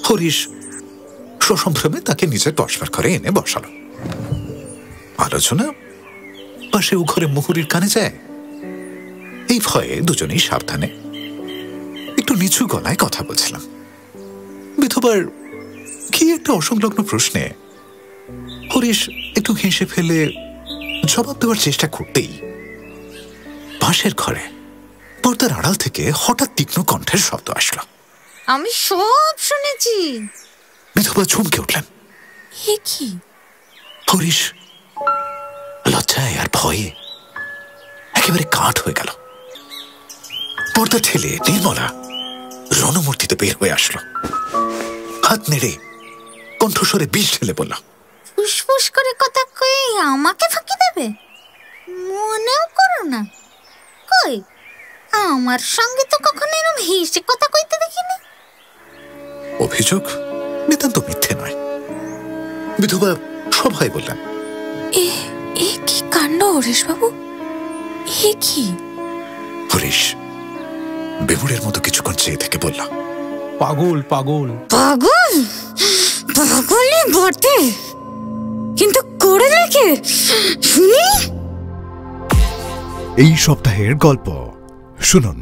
হরিশ সসম্ভ্রমে তাকে নিজের বসবার ঘরে এনে বসালো। আলোচনা পাশে ও ঘরে মুহুরীর কানে যায়। এই ভয়ে দুজনেই সাবধানে একটু নিচু গলায় কথা বলছিলাম। বিধবার কি একটা অসংলগ্ন প্রশ্নে হরিশ একটু হেসে ফেলে জবাব দেওয়ার চেষ্টা করতেই পাশের ঘরে পর্দার আড়াল থেকে হঠাৎ তীক্ষ্ণ কণ্ঠের শব্দ আসলো। আমি সব শুনেছি। বিধবা চমকে উঠলেন। এ কি? হরিশ লজ্জায় আর ভয়ে একেবারে কাঠ হয়ে গেল। পর্দা ঠেলে নির্মলা রণমূর্তিতে বের হয়ে আসলো। হাত নেড়ে কণ্ঠস্বরে বিষ ঢেলে বলল, ফুসফুস করে কথা কই আমাকে ফাঁকি দেবে? মনেও করো না। কই, আমার সঙ্গে তো কখনো এরকম হেসে কথা কইতে দেখিনি। অভিযোগ নিতান্ত মিথ্যে নয়। বিধবা সবাই বললেন, এ কি কাণ্ড হরিশ বাবু, এ কি? হরিশ বেবুড়ের মতো কিছুক্ষণ চেয়ে থেকে বলল, পাগল পাগল পাগল? পাগলই বটে, কিন্তু করে দেখে শুনি। এই সপ্তাহের গল্প শুনুন